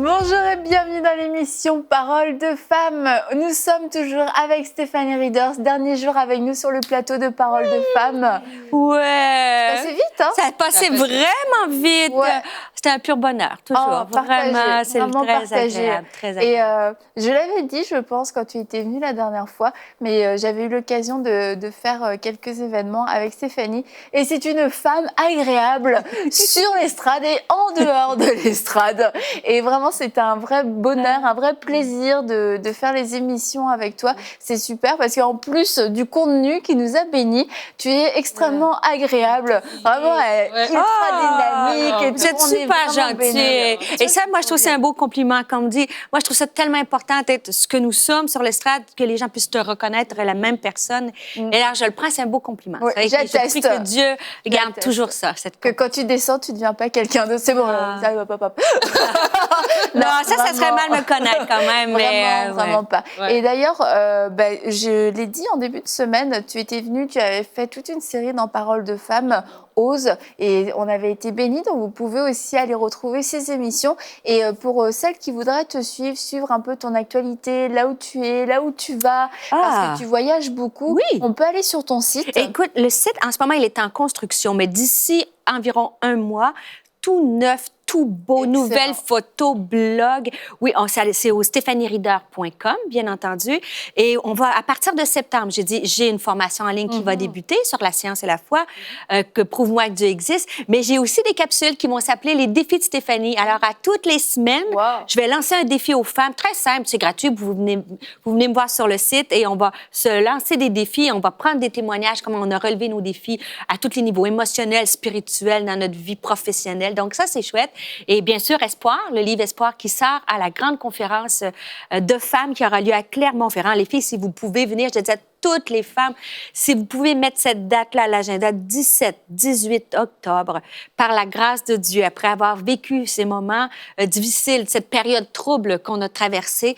Bonjour et bienvenue dans l'émission Paroles de femmes. Nous sommes toujours avec Stéphanie Rieders, dernier jour avec nous sur le plateau de Paroles de femmes. Ouais. Ça passait vite, hein? Ça a passé vraiment vite. Ouais. C'était un pur bonheur, toujours. Vraiment, c'est très agréable, très agréable. Et je l'avais dit, je pense, quand tu étais venue la dernière fois, mais j'avais eu l'occasion de faire quelques événements avec Stéphanie. Et c'est une femme agréable sur l'estrade et en dehors de l'estrade. Et vraiment, c'était un vrai bonheur, un vrai plaisir de faire les émissions avec toi. C'est super parce qu'en plus du contenu qui nous a bénis, tu es extrêmement agréable, vraiment ultra dynamique. Et vous êtes super gentil. Et ça, moi, je trouve que c'est un beau compliment qu'on me dit. Moi, je trouve ça tellement important d'être ce que nous sommes sur l'estrade, que les gens puissent te reconnaître la même personne. Et là, je le prends, c'est un beau compliment. Oui, je prie que Dieu garde toujours ça. Que quand tu descends, tu ne deviens pas quelqu'un d'autre. C'est bon, ça va, papa. Non, ça serait mal me connaître quand même. Vraiment pas. Ouais. Et d'ailleurs, je l'ai dit en début de semaine, tu étais venue, tu avais fait toute une série dans Paroles de femmes, Ose, et on avait été bénis, donc vous pouvez aussi aller retrouver ces émissions. Et pour celles qui voudraient te suivre un peu ton actualité, là où tu es, là où tu vas, parce que tu voyages beaucoup, on peut aller sur ton site. Écoute, le site, en ce moment, il est en construction, mais d'ici environ un mois, tout neuf, tout beau, excellent. Nouvelles photos, blogs. Oui, c'est au stephanierieder.com, bien entendu. Et on va, à partir de septembre, j'ai une formation en ligne qui va débuter sur la science et la foi, que Prouve-moi que Dieu existe. Mais j'ai aussi des capsules qui vont s'appeler les défis de Stéphanie. Alors, à toutes les semaines, je vais lancer un défi aux femmes, très simple, c'est gratuit. Vous venez me voir sur le site et on va se lancer des défis. On va prendre des témoignages, comment on a relevé nos défis à tous les niveaux, émotionnels, spirituels, dans notre vie professionnelle. Donc, ça, c'est chouette. Et bien sûr, Espoir, le livre Espoir qui sort à la grande conférence de femmes qui aura lieu à Clermont-Ferrand. Les filles, si vous pouvez venir, je dis à toutes les femmes, si vous pouvez mettre cette date-là à l'agenda, 17-18 octobre, par la grâce de Dieu, après avoir vécu ces moments difficiles, cette période trouble qu'on a traversée,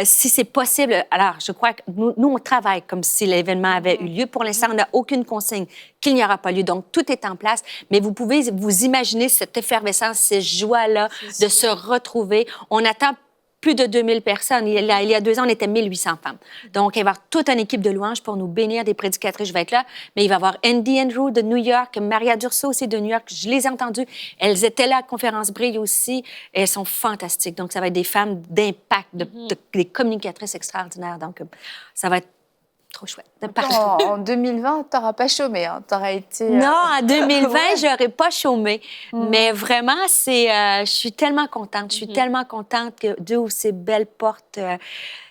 si c'est possible, alors je crois que nous, on travaille comme si l'événement avait eu lieu. Pour l'instant, on n'a aucune consigne qu'il n'y aura pas lieu. Donc, tout est en place, mais vous pouvez vous imaginer cette effervescence, ces joies-là de se retrouver. On attend plus de 2000 personnes. Il y a 2 ans, on était 1800 femmes. Donc, il va y avoir toute une équipe de louanges pour nous bénir, des prédicatrices, je vais être là. Mais il va y avoir Andy Andrew de New York, Maria Durso aussi de New York. Je les ai entendues. Elles étaient là à Conférence Brille aussi. Et elles sont fantastiques. Donc, ça va être des femmes d'impact, des communicatrices extraordinaires. Donc, ça va être trop chouette. En 2020, tu n'auras pas chômé. Hein. Tu auras été... Non, en 2020, je n'aurais pas chômé. Mais vraiment, je suis tellement contente. Je suis tellement contente que Dieu ouvre ces belles portes.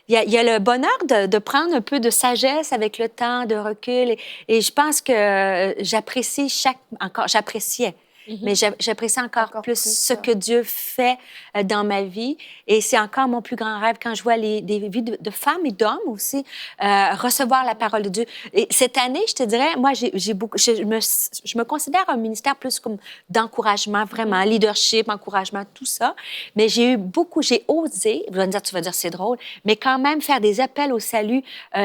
Il y a le bonheur de prendre un peu de sagesse avec le temps, de recul. Et je pense que j'appréciais. Mais j'apprécie encore plus ce que Dieu fait dans ma vie. Et c'est encore mon plus grand rêve quand je vois des vies de femmes et d'hommes aussi recevoir la parole de Dieu. Et cette année, je te dirais, moi, je me considère un ministère plus comme d'encouragement, vraiment, leadership, encouragement, tout ça. Mais j'ai osé, vous allez me dire, tu vas dire c'est drôle, mais quand même faire des appels au salut.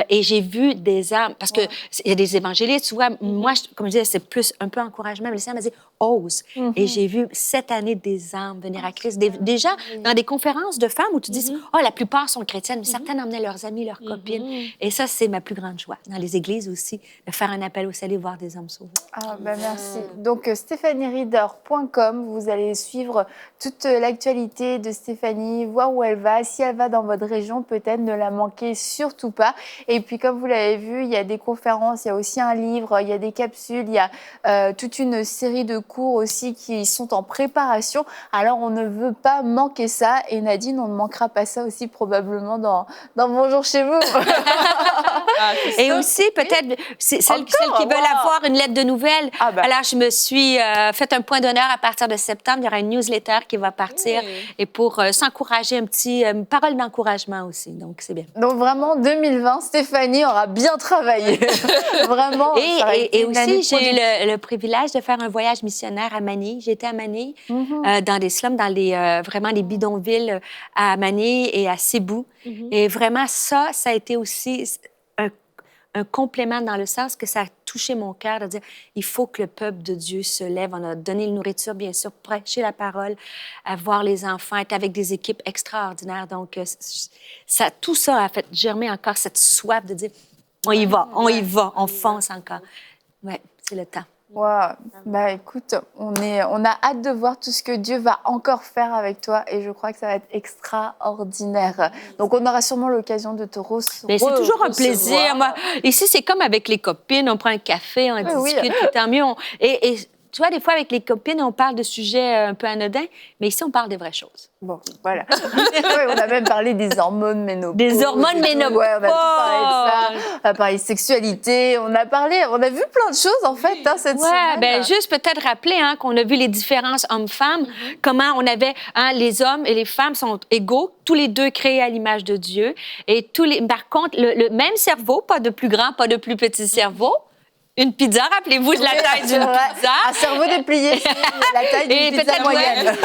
Et j'ai vu des âmes, parce qu'il y a des évangélistes, tu vois, moi, comme je disais, c'est plus un peu encouragement, mais le Seigneur m'a dit, ose. Et j'ai vu cette année des âmes venir à Christ. Déjà, dans des conférences de femmes où tu dis, la plupart sont chrétiennes, mais certaines emmenaient leurs amis, leurs copines. Et ça, c'est ma plus grande joie. Dans les églises aussi, de faire un appel au salut, voir des hommes sauvés. Ah, merci. Donc, stephanierieder.com, vous allez suivre toute l'actualité de Stéphanie, voir où elle va. Si elle va dans votre région, peut-être ne la manquez surtout pas. Et puis, comme vous l'avez vu, il y a des conférences, il y a aussi un livre, il y a des capsules, il y a toute une série de cours aussi qui sont en préparation. Alors, on ne veut pas manquer ça. Et Nadine, on ne manquera pas ça aussi probablement dans Bonjour chez vous. Et aussi, peut-être, celles qui veulent avoir une lettre de nouvelles. Alors, je me suis fait un point d'honneur à partir de septembre. Il y aura une newsletter qui va partir et pour s'encourager, une parole d'encouragement aussi. Donc, c'est bien. Donc, vraiment, 2020, Stéphanie aura bien travaillé. Vraiment. Et aussi, j'ai eu le privilège de faire un voyage missionnaire à Manille. J'étais à Manille, dans des slums, vraiment des bidonvilles à Manille et à Cebu. Et vraiment, ça a été aussi un complément dans le sens que ça a touché mon cœur de dire, il faut que le peuple de Dieu se lève. On a donné la nourriture, bien sûr, prêcher la parole, à voir les enfants, être avec des équipes extraordinaires. Donc, tout ça a fait germer encore cette soif de dire, on y va, on fonce encore. Oui, c'est le temps. Wow. Bah écoute, on a hâte de voir tout ce que Dieu va encore faire avec toi et je crois que ça va être extraordinaire. Donc on aura sûrement l'occasion de te recevoir. C'est toujours un plaisir. Moi, ici, c'est comme avec les copines, on prend un café, on discute, puis tant mieux. Et tu vois, des fois, avec les copines, on parle de sujets un peu anodins, mais ici, on parle des vraies choses. Bon, voilà. Ouais, on a même parlé des hormones ménopause. Des hormones ménopause. Ouais, on a tout parlé de ça. On a parlé de sexualité. On a vu plein de choses, en fait, cette semaine. Ben juste peut-être rappeler qu'on a vu les différences hommes-femmes, comment on avait, les hommes et les femmes sont égaux, tous les deux créés à l'image de Dieu. Et par contre, le même cerveau, pas de plus grand, pas de plus petit cerveau. Une pizza, rappelez-vous de la taille d'une pizza. Un cerveau déplié, c'est la taille d'une pizza moyenne.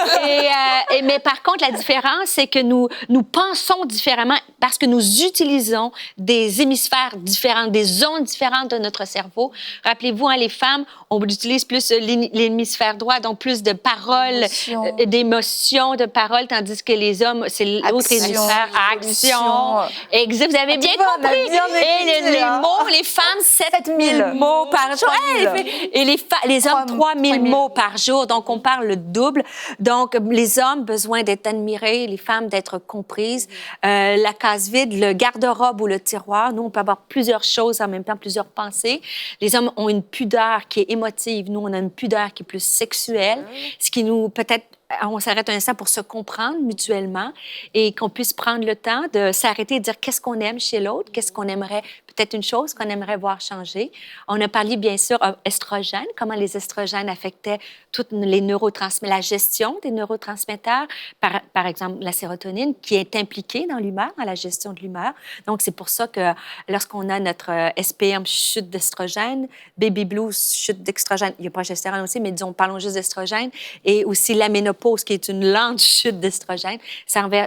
Mais par contre, la différence, c'est que nous pensons différemment parce que nous utilisons des hémisphères différents, des zones différentes de notre cerveau. Rappelez-vous, les femmes, on utilise plus l'hémisphère droit, donc plus de paroles, d'émotions, de paroles, tandis que les hommes, c'est l'autre hémisphère. Action. Exact. Vous avez bien compris. Et les mots, les femmes, 7000 mots par jour. Et les hommes, 3000 mots par jour. Donc, on parle le double. Donc, les hommes, besoin d'être admirés, les femmes, d'être comprises. La case vide, le garde-robe ou le tiroir. Nous, on peut avoir plusieurs choses en même temps, plusieurs pensées. Les hommes ont une pudeur qui est émotive. Nous, on a une pudeur qui est plus sexuelle. Ce qui nous, peut-être, on s'arrête un instant pour se comprendre mutuellement et qu'on puisse prendre le temps de s'arrêter et dire qu'est-ce qu'on aime chez l'autre, qu'est-ce qu'on aimerait, peut-être une chose qu'on aimerait voir changer. On a parlé, bien sûr, d'estrogènes, comment les estrogènes affectaient toutes les neurotransmetteurs, la gestion des neurotransmetteurs, par exemple la sérotonine, qui est impliquée dans l'humeur, dans la gestion de l'humeur. Donc, c'est pour ça que lorsqu'on a notre SPM, chute d'estrogène, baby blues, chute d'estrogène, il y a progestérone aussi, mais disons, parlons juste d'estrogène, et aussi la ménopause, qui est une lente chute d'estrogène.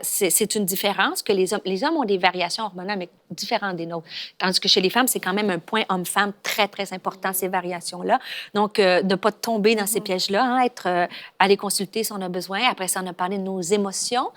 C'est une différence que les hommes ont des variations hormonales, mais différentes des nôtres. Tandis que chez les femmes, c'est quand même un point homme-femme très, très important, ces variations-là. Donc, de ne pas tomber dans ces pièges-là, aller consulter si on a besoin. Après ça, on a parlé de nos émotions.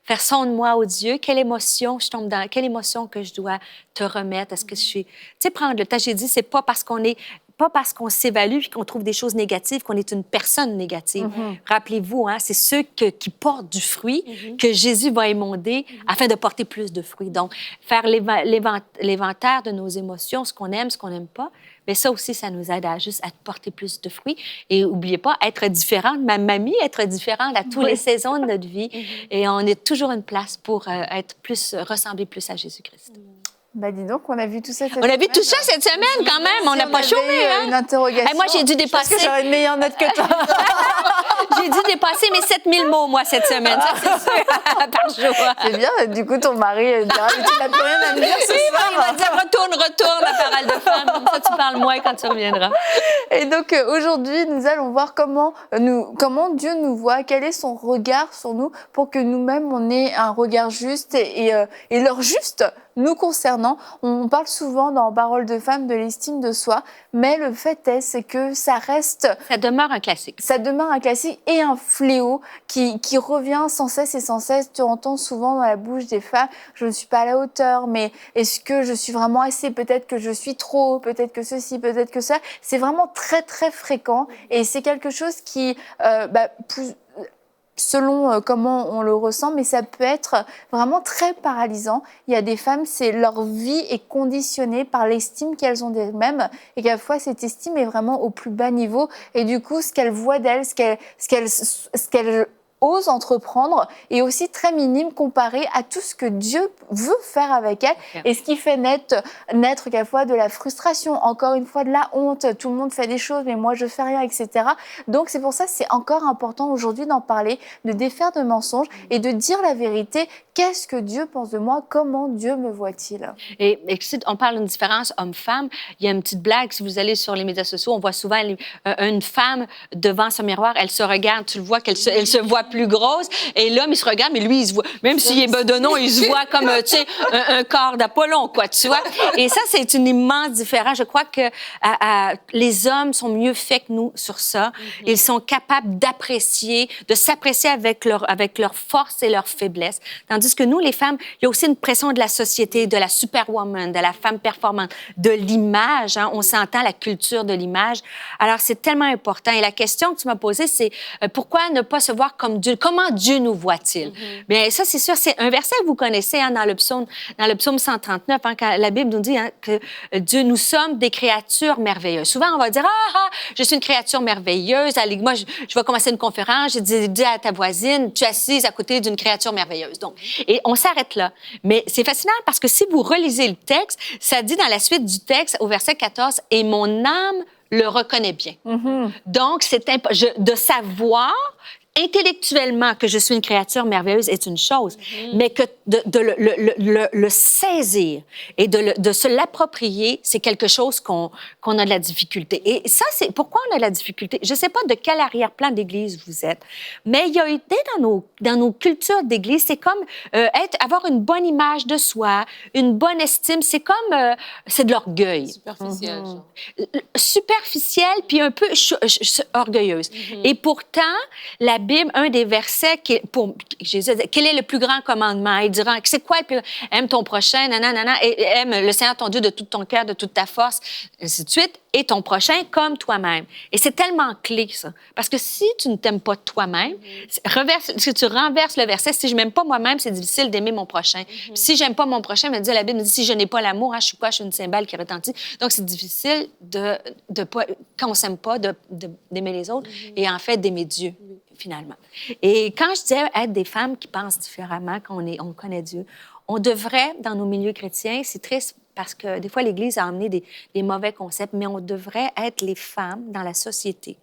Faire sonde-moi, ô Dieu, quelle émotion je tombe dans, quelle émotion que je dois te remettre? Est-ce que je suis... Tu sais, prendre le temps, j'ai dit, c'est pas parce qu'on s'évalue et qu'on trouve des choses négatives qu'on est une personne négative. Rappelez-vous, c'est ceux qui portent du fruit que Jésus va émonder afin de porter plus de fruits. Donc, faire l'inventaire de nos émotions, ce qu'on aime, ce qu'on n'aime pas, mais ça aussi, ça nous aide à porter plus de fruits. Et n'oubliez pas, être différente, ma mamie, être différente à toutes les saisons de notre vie. Et on a toujours une place pour ressembler plus à Jésus-Christ. Ben dis donc, on a vu tout ça cette semaine. On a vu tout ça cette semaine, quand même. On n'a pas chômé, une interrogation. Moi, j'ai dû dépasser... Je pense que j'aurais une meilleure note que toi. J'ai dû dépasser mes 7000 mots, moi, cette semaine. Ça, c'est sûr, par jour. C'est bien. Du coup, ton mari dira, mais tu n'as plus rien à me dire ce soir. Il va dire, retourne, la parole de femme. Comme ça, tu parles moins quand tu reviendras. Et donc, aujourd'hui, nous allons voir comment Dieu nous voit, quel est son regard sur nous pour que nous-mêmes, on ait un regard juste et leur juste nous concernant. On parle souvent dans Paroles de femmes de l'estime de soi, mais le fait est, c'est que ça reste... Ça demeure un classique. Ça demeure un classique et un fléau qui revient sans cesse et sans cesse. Tu entends souvent dans la bouche des femmes, je ne suis pas à la hauteur, mais est-ce que je suis vraiment assez? Peut-être que je suis trop, peut-être que ceci, peut-être que ça. C'est vraiment très, très fréquent et c'est quelque chose qui... selon comment on le ressent, mais ça peut être vraiment très paralysant. Il y a des femmes, leur vie est conditionnée par l'estime qu'elles ont d'elles-mêmes et quelquefois cette estime est vraiment au plus bas niveau et du coup, ce qu'elles voient d'elles, ce qu'elles osent entreprendre est aussi très minime comparé à tout ce que Dieu veut faire avec elle et ce qui fait naître quelquefois de la frustration, encore une fois de la honte, tout le monde fait des choses mais moi je fais rien, etc. Donc c'est pour ça que c'est encore important aujourd'hui d'en parler, de défaire de mensonges et de dire la vérité. qu'est-ce que Dieu pense de moi? Comment Dieu me voit-il? Et si on parle d'une différence homme-femme, il y a une petite blague. Si vous allez sur les médias sociaux, on voit souvent une femme devant son miroir, elle se regarde, tu le vois elle se voit plus grosse, et l'homme, il se regarde, mais lui, il se voit, même s'il est bedonnon, il se voit comme, tu sais, un corps d'Apollon, quoi, tu vois. Et ça, c'est une immense différence. Je crois que les hommes sont mieux faits que nous sur ça. Ils sont capables d'apprécier, de s'apprécier avec leur force et leur faiblesse. Tandis que nous, les femmes, il y a aussi une pression de la société, de la superwoman, de la femme performante, de l'image. Hein? On s'entend la culture de l'image. Alors, c'est tellement important. Et la question que tu m'as posée, c'est pourquoi ne pas se voir comme Dieu? Comment Dieu nous voit-il? Bien, ça, c'est sûr, c'est un verset que vous connaissez hein, dans le psaume 139, hein, quand la Bible nous dit hein, que Dieu, nous sommes des créatures merveilleuses. Souvent, on va dire, je suis une créature merveilleuse. Allez, moi, je vais commencer une conférence, je dis à ta voisine, tu es assise à côté d'une créature merveilleuse. Donc, et on s'arrête là. Mais c'est fascinant parce que si vous relisez le texte, ça dit dans la suite du texte, au verset 14, « Et mon âme le reconnaît bien. Donc, c'est de savoir intellectuellement que je suis une créature merveilleuse est une chose, mais que de le saisir et de se l'approprier, c'est quelque chose qu'on a de la difficulté. Et ça, c'est pourquoi on a de la difficulté. Je ne sais pas de quel arrière-plan d'Église vous êtes, mais il y a été dans nos cultures d'Église, c'est comme avoir une bonne image de soi, une bonne estime, c'est comme, c'est de l'orgueil. Superficiel, genre. Superficielle, puis un peu orgueilleuse. Et pourtant, la Bible, un des versets, pour Jésus, quel est le plus grand commandement? Il dira, c'est quoi le plus grand? Aime ton prochain, nanana, et aime le Seigneur ton Dieu de tout ton cœur, de toute ta force, ainsi de suite, et ton prochain comme toi-même. Et c'est tellement clé, ça. Parce que si tu ne t'aimes pas toi-même, si tu renverses le verset, si je m'aime pas moi-même, c'est difficile d'aimer mon prochain. Si j'aime pas mon prochain, la Bible me dit, si je n'ai pas l'amour, je suis quoi? Je suis une cymbale qui retentit. Donc, c'est difficile de pas, quand on s'aime pas, d'aimer les autres et en fait d'aimer Dieu. Finalement. Et quand je disais être des femmes qui pensent différemment, on connaît Dieu, on devrait, dans nos milieux chrétiens, c'est triste parce que des fois, l'Église a amené des mauvais concepts, mais on devrait être les femmes dans la société.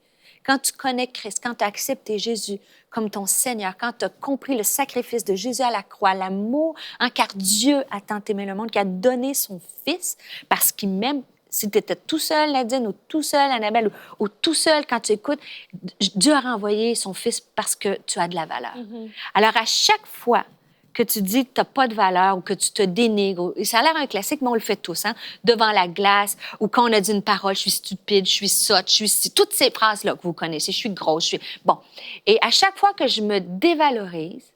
Quand tu connais Christ, quand tu as accepté Jésus comme ton Seigneur, quand tu as compris le sacrifice de Jésus à la croix, l'amour, hein, car Dieu a tant aimé le monde, qu'il a donné son Fils parce qu'il m'aime. Si tu étais tout seul, Nadine, ou tout seul, Annabelle, ou tout seul quand tu écoutes, Dieu a renvoyé son Fils parce que tu as de la valeur. Alors, à chaque fois que tu dis que tu n'as pas de valeur ou que tu te dénigres, et ça a l'air un classique, mais on le fait tous, hein, devant la glace, ou quand on a dit une parole, je suis stupide, je suis sotte, je suis... Toutes ces phrases-là que vous connaissez, je suis grosse, je suis... Bon. Et à chaque fois que je me dévalorise,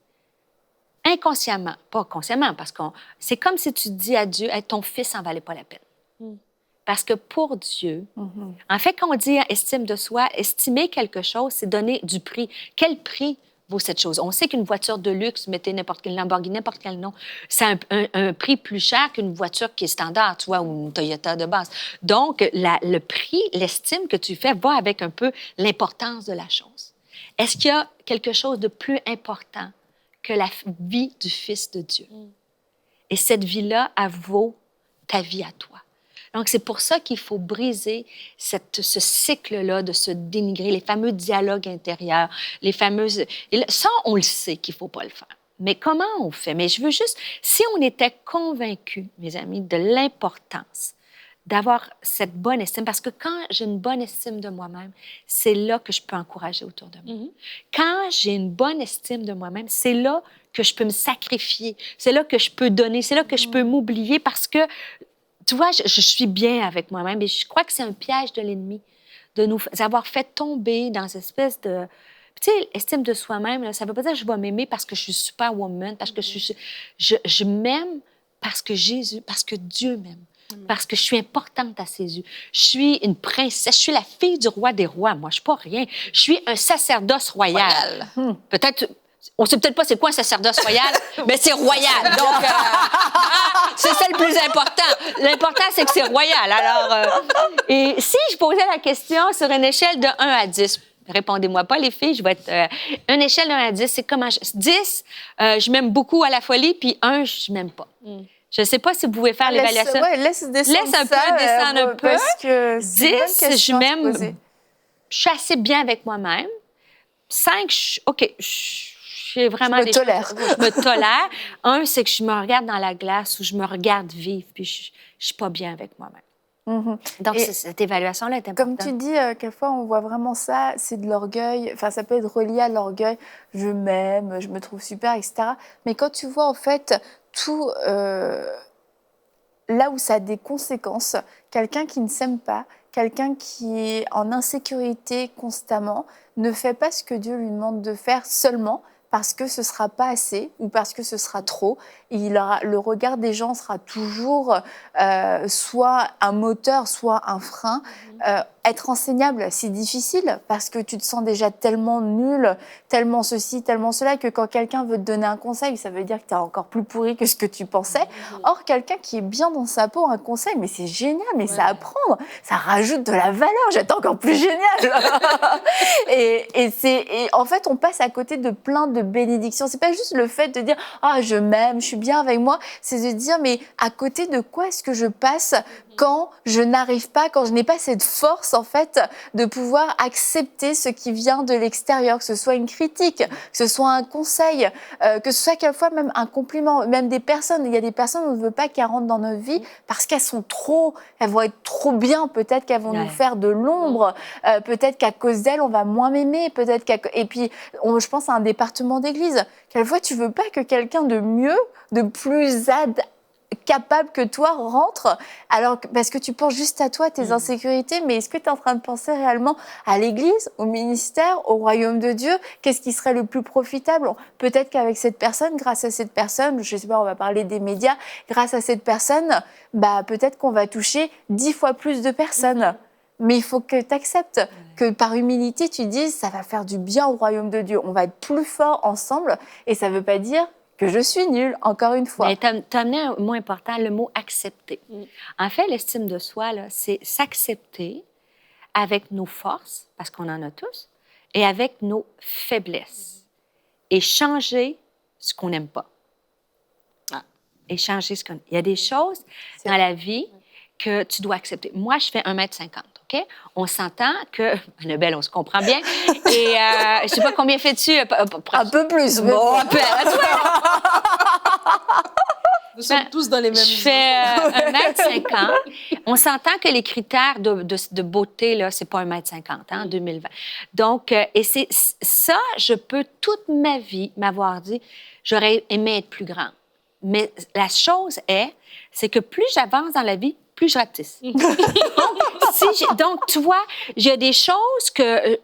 inconsciemment, pas consciemment, parce que c'est comme si tu dis à Dieu, hey, ton Fils n'en valait pas la peine. Parce que pour Dieu, en fait, quand on dit estime de soi, estimer quelque chose, c'est donner du prix. Quel prix vaut cette chose? On sait qu'une voiture de luxe, mettez n'importe quel Lamborghini, n'importe quel nom, c'est un prix plus cher qu'une voiture qui est standard, tu vois, ou une Toyota de base. Donc, le prix, l'estime que tu fais va avec un peu l'importance de la chose. Est-ce qu'il y a quelque chose de plus important que la vie du Fils de Dieu? Et cette vie-là, elle vaut ta vie à toi. Donc, c'est pour ça qu'il faut briser ce cycle-là de se dénigrer, les fameux dialogues intérieurs, les fameuses... Et ça, on le sait qu'il ne faut pas le faire. Mais comment on fait? Mais je veux juste... Si on était convaincus, mes amis, de l'importance d'avoir cette bonne estime, parce que quand j'ai une bonne estime de moi-même, c'est là que je peux encourager autour de moi. Quand j'ai une bonne estime de moi-même, c'est là que je peux me sacrifier, c'est là que je peux donner, c'est là que je peux m'oublier parce que tu vois, je suis bien avec moi-même et je crois que c'est un piège de l'ennemi de nous avoir fait tomber dans cette espèce de... Tu sais, estime de soi-même, là, ça ne veut pas dire que je vais m'aimer parce que je suis superwoman, parce que je m'aime parce que Jésus, parce que Dieu m'aime, parce que je suis importante à ses yeux. Je suis une princesse, je suis la fille du roi des rois, moi, je ne suis pas rien. Je suis un sacerdoce royal. Peut-être... On ne sait peut-être pas c'est quoi un sacerdoce royal, mais c'est royal. Donc, c'est ça le plus important. L'important, c'est que c'est royal. Alors, et si je posais la question sur une échelle de 1 à 10, répondez-moi pas, les filles, je vais être... une échelle de 1 à 10, c'est comment... 10, je m'aime beaucoup à la folie, puis 1, je m'aime pas. Je ne sais pas si vous pouvez faire l'évaluation. Laisse descendre un peu. Parce que 10, je m'aime... Je suis assez bien avec moi-même. 5, OK, je fais vraiment des tolère. choses. Je me tolère. Un, c'est que je me regarde dans la glace ou je me regarde vivre, puis je suis pas bien avec moi-même. Donc, cette évaluation-là est importante. Comme tu dis, quelquefois, on voit vraiment ça, c'est de l'orgueil. Enfin, ça peut être relié à l'orgueil. Je m'aime, je me trouve super, etc. Mais quand tu vois, en fait, tout là où ça a des conséquences, quelqu'un qui ne s'aime pas, quelqu'un qui est en insécurité constamment, ne fait pas ce que Dieu lui demande de faire seulement parce que ce ne sera pas assez ou parce que ce sera trop. Le regard des gens sera toujours soit un moteur, soit un frein. Être enseignable, c'est difficile parce que tu te sens déjà tellement nul, tellement ceci, tellement cela, que quand quelqu'un veut te donner un conseil, ça veut dire que tu es encore plus pourri que ce que tu pensais. Or, quelqu'un qui est bien dans sa peau, un conseil, mais c'est génial, mais ça apprendre, ça rajoute de la valeur, j'étais encore plus génial. et en fait, on passe à côté de plein de bénédictions. C'est pas juste le fait de dire « Ah, je m'aime, je suis bien avec moi », c'est de dire « Mais à côté de quoi est-ce que je passe quand je n'arrive pas, quand je n'ai pas cette force, en fait, de pouvoir accepter ce qui vient de l'extérieur, que ce soit une critique, que ce soit un conseil, que ce soit quelquefois même un compliment, même des personnes. Il y a des personnes, on ne veut pas qu'elles rentrent dans notre vie parce qu'elles sont elles vont être trop bien, peut-être qu'elles vont nous faire de l'ombre, peut-être qu'à cause d'elles, on va moins m'aimer, et puis, je pense à un département d'église. Quelquefois, tu ne veux pas que quelqu'un de mieux, de plus capable que toi rentre, parce que tu penses juste à toi, tes insécurités, mais est-ce que tu es en train de penser réellement à l'Église, au ministère, au royaume de Dieu? Qu'est-ce qui serait le plus profitable? Peut-être qu'avec cette personne, grâce à cette personne, je ne sais pas, on va parler des médias, grâce à cette personne, peut-être qu'on va toucher 10 fois plus de personnes. Mais il faut que tu acceptes que par humilité, tu dises, ça va faire du bien au royaume de Dieu. On va être plus forts ensemble, et ça ne veut pas dire que je suis nulle, encore une fois. Mais tu as amené un mot important, le mot « accepter ». En fait, l'estime de soi, là, c'est s'accepter avec nos forces, parce qu'on en a tous, et avec nos faiblesses. Et changer ce qu'on n'aime pas. Et changer ce qu'on... Il y a des choses dans la vie que tu dois accepter. Moi, je fais 1,50 m, OK? On s'entend que... Annabelle, on se comprend bien. Et je ne sais pas combien fais-tu... un peu plus. Bon, un peu. Nous sommes tous dans les mêmes... Je fais 1,50 m. On s'entend que les critères de beauté, là, c'est pas 1,50 m, en 2020. Donc, et c'est ça, je peux toute ma vie m'avoir dit, j'aurais aimé être plus grande. Mais la chose c'est que plus j'avance dans la vie, plus je ratisse. Donc, tu vois, il y a des choses que...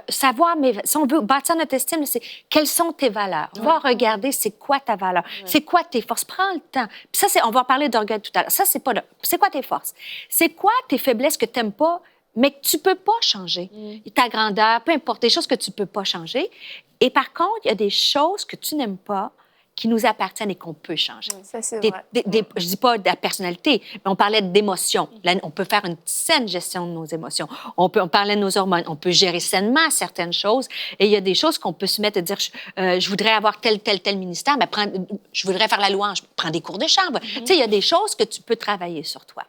savoir, mais si on veut bâtir notre estime, c'est quelles sont tes valeurs. Va regarder c'est quoi ta valeur, c'est quoi tes forces. Prends le temps. Puis ça, on va parler d'orgueil tout à l'heure. Ça, c'est pas c'est quoi tes forces? C'est quoi tes faiblesses que tu n'aimes pas, mais que tu peux pas changer? Ta grandeur, peu importe, des choses que tu peux pas changer. Et par contre, il y a des choses que tu n'aimes pas qui nous appartiennent et qu'on peut changer. Ça, c'est vrai. Je dis pas de la personnalité, mais on parlait d'émotions. On peut faire une saine gestion de nos émotions. On parlait de nos hormones. On peut gérer sainement certaines choses. Et il y a des choses qu'on peut se mettre à dire, je voudrais avoir tel ministère, mais je voudrais faire la louange. Prends des cours de chambre. Tu sais, il y a des choses que tu peux travailler sur toi.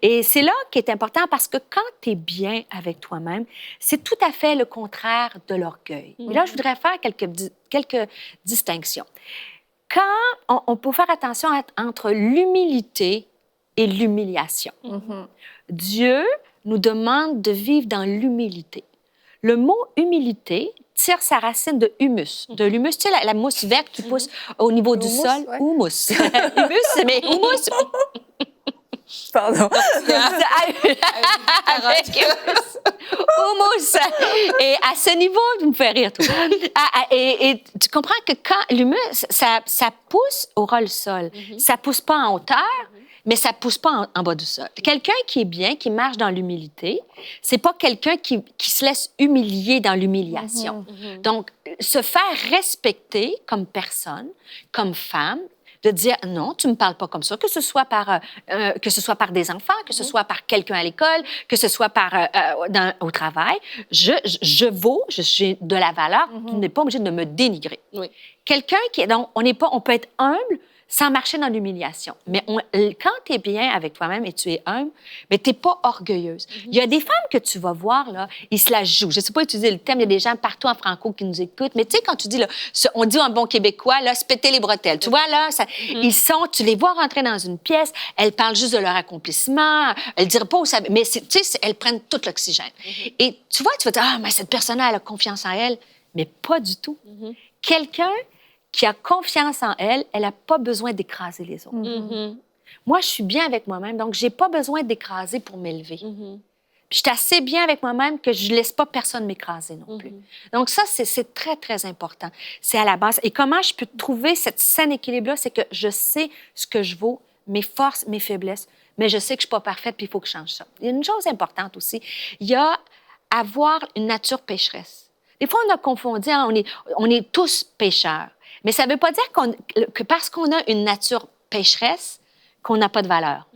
Et c'est là qui est important parce que quand tu es bien avec toi-même, c'est tout à fait le contraire de l'orgueil. Et là, je voudrais faire quelques distinctions. Quand on peut faire attention entre l'humilité et l'humiliation. Dieu nous demande de vivre dans l'humilité. Le mot humilité tire sa racine de humus. De l'humus, tu sais, la mousse verte qui pousse au niveau du sol. Ouais. Humus. Humus, mais humus. Pardon. Humus. Et à ce niveau, tu me fais rire, toi. Et tu comprends que quand l'humus, ça pousse au ras le sol. Ça pousse pas en hauteur, mais ça pousse pas en bas du sol. Quelqu'un qui est bien, qui marche dans l'humilité, c'est pas quelqu'un qui se laisse humilier dans l'humiliation. Donc, se faire respecter comme personne, comme femme, de dire non, tu me parles pas comme ça, que ce soit par des enfants, que ce soit par quelqu'un à l'école, que ce soit au travail. Je vaux, j'ai de la valeur. Tu n'es pas obligé de me dénigrer. Quelqu'un qui est donc on peut être humble sans marcher dans l'humiliation. Mais quand tu es bien avec toi-même et tu es humble, mais tu n'es pas orgueilleuse. Il y a des femmes que tu vas voir, là, ils se la jouent. Je ne sais pas utiliser le terme, il y a des gens partout en franco qui nous écoutent, mais tu sais, quand tu dis, là, on dit en bon québécois, là, se péter les bretelles. Tu vois, là, tu les vois rentrer dans une pièce, elles parlent juste de leur accomplissement, elles ne diraient pas où ça... Mais tu sais, elles prennent tout l'oxygène. Et tu vois, tu vas dire, ah, mais cette personne-là, elle a confiance en elle. Mais pas du tout. Quelqu'un qui a confiance en elle, elle n'a pas besoin d'écraser les autres. Moi, je suis bien avec moi-même, donc je n'ai pas besoin d'écraser pour m'élever. Puis je suis assez bien avec moi-même que je ne laisse pas personne m'écraser non plus. Donc ça, c'est très, très important. C'est à la base. Et comment je peux trouver cette saine équilibre-là? C'est que je sais ce que je vaux, mes forces, mes faiblesses, mais je sais que je ne suis pas parfaite puis il faut que je change ça. Il y a une chose importante aussi. Il y a avoir une nature pécheresse. Des fois, on a confondu, hein, on est tous pécheurs. Mais ça ne veut pas dire que parce qu'on a une nature pécheresse, qu'on n'a pas de valeur.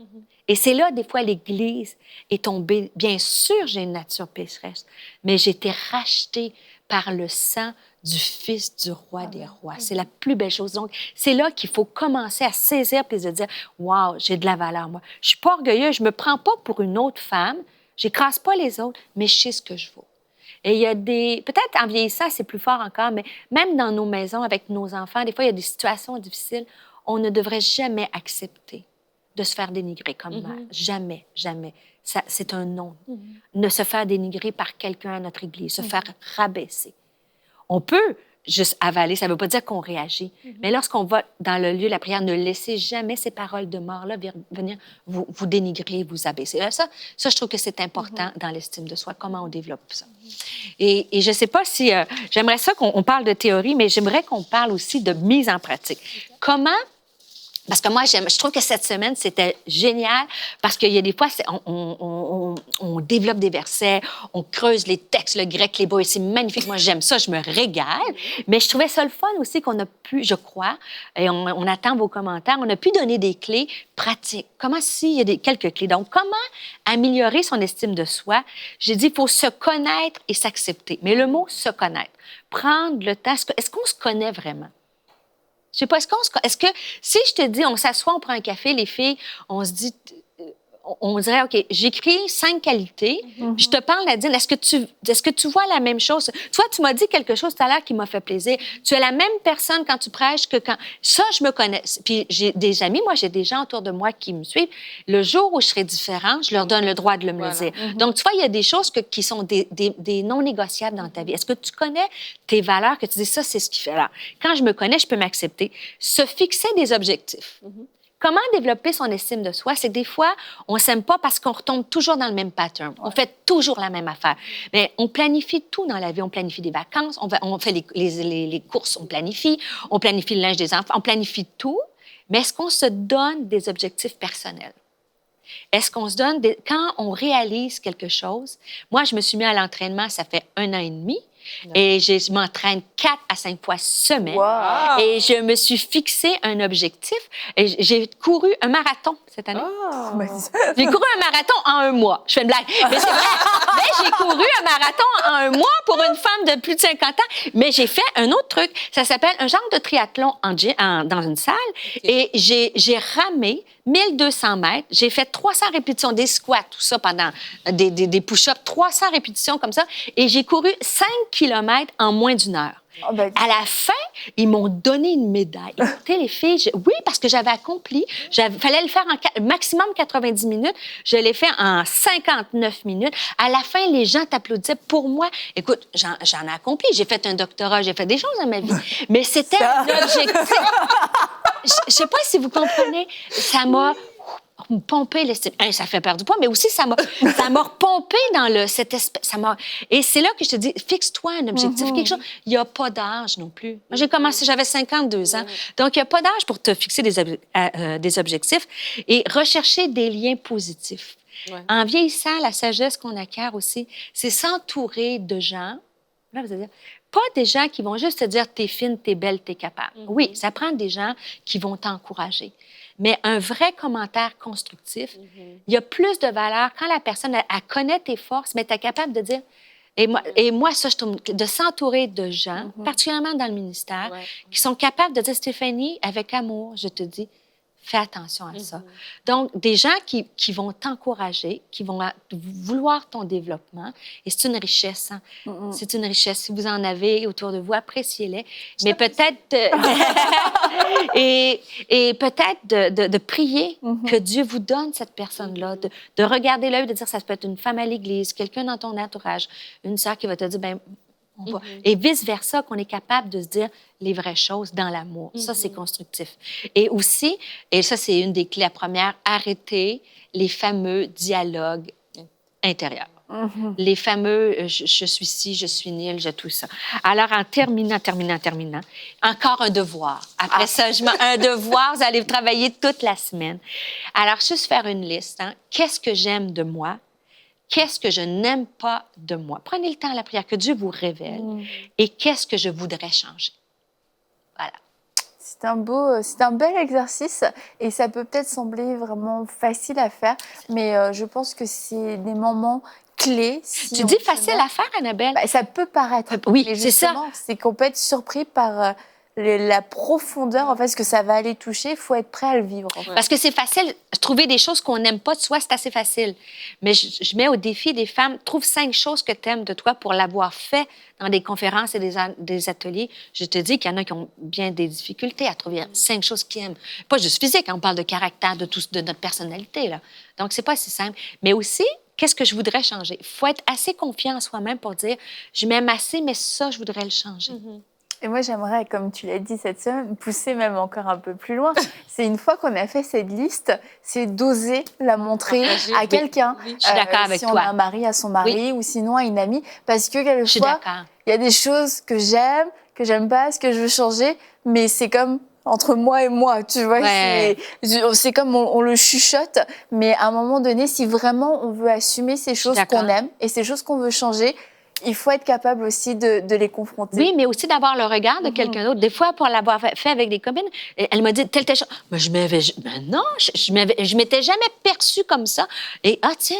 Et c'est là, des fois, l'Église est tombée. Bien sûr, j'ai une nature pécheresse, mais j'ai été rachetée par le sang du Fils du Roi des Rois. C'est la plus belle chose. Donc, c'est là qu'il faut commencer à saisir et se dire, « Wow, j'ai de la valeur, moi. Je ne suis pas orgueilleuse, je ne me prends pas pour une autre femme, je n'écrase pas les autres, mais je sais ce que je vaux. » Et il y a peut-être en vieillissant, c'est plus fort encore, mais même dans nos maisons, avec nos enfants, des fois, il y a des situations difficiles. On ne devrait jamais accepter de se faire dénigrer comme mère. Jamais, jamais. C'est un non. Ne se faire dénigrer par quelqu'un à notre Église, se faire rabaisser. On peut juste avaler, ça ne veut pas dire qu'on réagit. Mais lorsqu'on va dans le lieu de la prière, ne laissez jamais ces paroles de mort-là venir vous dénigrer, vous abaisser. Ça, je trouve que c'est important dans l'estime de soi, comment on développe ça. Et je ne sais pas si... j'aimerais ça qu'on parle de théorie, mais j'aimerais qu'on parle aussi de mise en pratique. Comment... Parce que moi, je trouve que cette semaine, c'était génial parce qu'il y a des fois, on développe des versets, on creuse les textes, le grec, l'hébreu, c'est magnifique. Moi, j'aime ça, je me régale. Mais je trouvais ça le fun aussi qu'on a pu, je crois, et on attend vos commentaires, on a pu donner des clés pratiques. Comment s'il y a quelques clés. Donc, comment améliorer son estime de soi? J'ai dit, il faut se connaître et s'accepter. Mais le mot « se connaître », prendre le temps, est-ce qu'on se connaît vraiment? Je sais pas, est-ce que si je te dis, on s'assoit, on prend un café, les filles, on se dit, on dirait, OK, j'écris 5 qualités, puis je te parle, Nadine, est-ce que tu vois la même chose? Toi, tu m'as dit quelque chose tout à l'heure qui m'a fait plaisir. Tu es la même personne quand tu prêches que quand... Ça, je me connais. Puis j'ai des amis, moi, j'ai des gens autour de moi qui me suivent. Le jour où je serai différente, je leur donne le droit de me le dire. Donc, tu vois, il y a des choses qui sont des non négociables dans ta vie. Est-ce que tu connais tes valeurs, que tu dis, ça, c'est ce qui fait là? Quand je me connais, je peux m'accepter. Se fixer des objectifs. Comment développer son estime de soi? C'est que des fois, on ne s'aime pas parce qu'on retombe toujours dans le même pattern. On fait toujours la même affaire. Mais on planifie tout dans la vie. On planifie des vacances, on fait les courses, on planifie le linge des enfants, on planifie tout. Mais est-ce qu'on se donne des objectifs personnels? Est-ce qu'on se donne quand on réalise quelque chose? Moi, je me suis mis à l'entraînement, ça fait 1 an et demi. Et je m'entraîne 4 à 5 fois semaine. Wow. Et je me suis fixé un objectif. Et j'ai couru un marathon cette année. Oh. J'ai couru un marathon en 1 mois. Je fais une blague. Mais c'est vrai. Mais j'ai couru un marathon en 1 mois pour une femme de plus de 50 ans. Mais j'ai fait un autre truc. Ça s'appelle un genre de triathlon dans une salle. Okay. Et j'ai ramé 1200 mètres. J'ai fait 300 répétitions, des squats, tout ça pendant des push-ups, 300 répétitions comme ça. Et j'ai couru 5 kilomètres en moins d'1 heure. Oh ben... À la fin, ils m'ont donné une médaille. Écoutez, les filles, oui, parce que j'avais accompli. Fallait le faire en maximum 90 minutes. Je l'ai fait en 59 minutes. À la fin, les gens t'applaudissaient. Pour moi, écoute, j'en ai accompli. J'ai fait un doctorat, j'ai fait des choses dans ma vie. Mais c'était un objectif. Je ne sais pas si vous comprenez. Ça m'a pompé l'estime. Ça fait perdre du poids, mais aussi ça m'a repompé dans cette espèce. Et c'est là que je te dis, fixe-toi un objectif, quelque chose. Il n'y a pas d'âge non plus. Moi, j'ai commencé, j'avais 52 ans. Donc, il n'y a pas d'âge pour te fixer des objectifs et rechercher des liens positifs. Ouais. En vieillissant, la sagesse qu'on acquiert aussi, c'est s'entourer de gens. Là, vous allez dire, pas des gens qui vont juste te dire t'es fine, t'es belle, t'es capable. Oui, ça prend des gens qui vont t'encourager. Mais un vrai commentaire constructif, il y a plus de valeur quand la personne, elle connaît tes forces, mais tu es capable de dire, Et moi, ça, je trouve de s'entourer de gens, particulièrement dans le ministère, qui sont capables de dire, Stéphanie, avec amour, je te dis, fais attention à ça. Donc, des gens qui vont t'encourager, qui vont vouloir ton développement, et c'est une richesse. Hein? C'est une richesse. Si vous en avez autour de vous, appréciez-les. Mais peut-être... et peut-être de prier que Dieu vous donne cette personne-là, de regarder l'œil, de dire, ça peut être une femme à l'église, quelqu'un dans ton entourage, une sœur qui va te dire, ben et vice-versa, qu'on est capable de se dire les vraies choses dans l'amour. Ça, c'est constructif. Et aussi, et ça, c'est une des clés, la première, arrêter les fameux dialogues intérieurs. Les fameux je suis ci, je suis nul, je tout ça. Alors, en terminant, encore un devoir. Après ça, un devoir, vous allez travailler toute la semaine. Alors, juste faire une liste. Hein. Qu'est-ce que j'aime de moi? Qu'est-ce que je n'aime pas de moi? Prenez le temps à la prière, que Dieu vous révèle. Et qu'est-ce que je voudrais changer? Voilà. C'est un bel exercice et ça peut peut-être sembler vraiment facile à faire, mais je pense que c'est des moments clés. Si tu dis facile à faire, Annabelle? Ben, ça peut paraître. Oui, c'est ça. C'est qu'on peut être surpris par la profondeur, en fait, ce que ça va aller toucher. Il faut être prêt à le vivre. En fait. Parce que c'est facile. Trouver des choses qu'on n'aime pas de soi, c'est assez facile. Mais je mets au défi des femmes, trouve 5 choses que tu aimes de toi pour l'avoir fait dans des conférences et des ateliers. Je te dis qu'il y en a qui ont bien des difficultés à trouver 5 choses qu'ils aiment. Pas juste physique, on parle de caractère, de notre personnalité. Là. Donc, c'est pas si simple. Mais aussi, qu'est-ce que je voudrais changer? Il faut être assez confiant en soi-même pour dire, je m'aime assez, mais ça, je voudrais le changer. Et moi, j'aimerais, comme tu l'as dit cette semaine, pousser même encore un peu plus loin. C'est une fois qu'on a fait cette liste, c'est d'oser la montrer à quelqu'un. Oui. Je suis d'accord avec toi. toi. Si on a un mari, à son mari, ou sinon à une amie. Parce que quelquefois, il y a des choses que j'aime pas, ce que je veux changer, mais c'est comme entre moi et moi, tu vois. C'est comme on le chuchote, mais à un moment donné, si vraiment on veut assumer ces choses qu'on aime et ces choses qu'on veut changer, il faut être capable aussi de les confronter. Oui, mais aussi d'avoir le regard de quelqu'un d'autre. Des fois, pour l'avoir fait avec des copines, elle m'a dit telle chose. Mais je m'étais jamais perçue comme ça. Et tiens,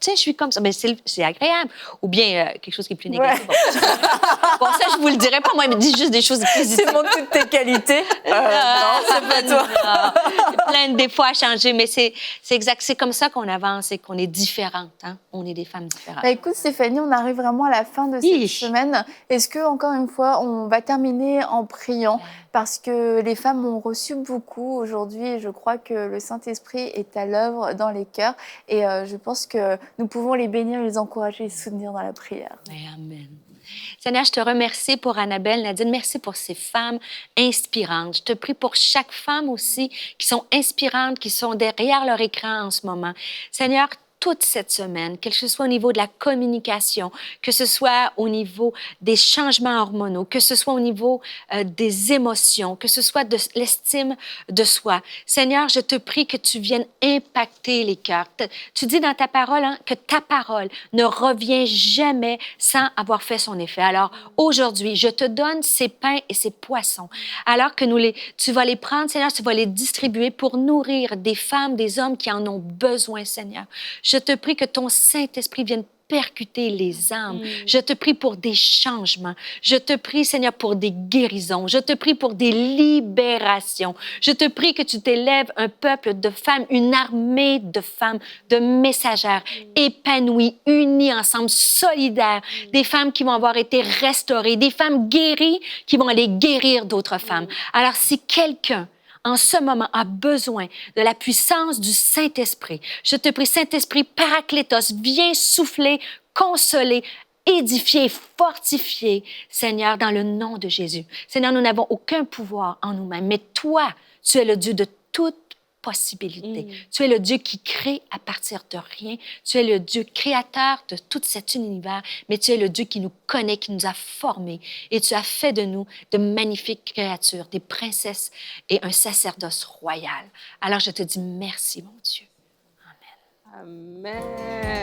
je suis comme ça. Mais c'est agréable. Ou bien quelque chose qui est plus négatif. Bon, ça, je vous le dirais pas. Moi, elle me dit juste des choses positives. Tu montres toutes tes qualités. Non, c'est pas toi. Plein de défauts à changer, mais c'est exact. C'est comme ça qu'on avance et qu'on est différentes. Hein? On est des femmes différentes. Bah, écoute, Stéphanie, on arrive vraiment à la fin de cette semaine. Est-ce que, encore une fois, on va terminer en priant parce que les femmes ont reçu beaucoup aujourd'hui et je crois que le Saint-Esprit est à l'œuvre dans les cœurs et je pense que nous pouvons les bénir, les encourager et les soutenir dans la prière. Amen. Seigneur, je te remercie pour Annabelle, Nadine. Merci pour ces femmes inspirantes. Je te prie pour chaque femme aussi qui sont inspirantes, qui sont derrière leur écran en ce moment. Seigneur, toute cette semaine, que ce soit au niveau de la communication, que ce soit au niveau des changements hormonaux, que ce soit au niveau des émotions, que ce soit de l'estime de soi. Seigneur, je te prie que tu viennes impacter les cœurs. Tu dis dans ta parole que ta parole ne revient jamais sans avoir fait son effet. Alors, aujourd'hui, je te donne ces pains et ces poissons, alors que tu vas les prendre, Seigneur, tu vas les distribuer pour nourrir des femmes, des hommes qui en ont besoin, Seigneur. Je te prie que ton Saint-Esprit vienne percuter les âmes. Je te prie pour des changements. Je te prie, Seigneur, pour des guérisons. Je te prie pour des libérations. Je te prie que tu t'élèves un peuple de femmes, une armée de femmes, de messagères épanouies, unies ensemble, solidaires. Des femmes qui vont avoir été restaurées, des femmes guéries qui vont aller guérir d'autres femmes. Alors, si quelqu'un en ce moment, a besoin de la puissance du Saint-Esprit. Je te prie, Saint-Esprit, Paraclétos, viens souffler, consoler, édifier, fortifier, Seigneur, dans le nom de Jésus. Seigneur, nous n'avons aucun pouvoir en nous-mêmes, mais toi, tu es le Dieu de toute possibilité. Tu es le Dieu qui crée à partir de rien. Tu es le Dieu créateur de tout cet univers, mais tu es le Dieu qui nous connaît, qui nous a formés. Et tu as fait de nous de magnifiques créatures, des princesses et un sacerdoce royal. Alors je te dis merci, mon Dieu. Amen. Amen.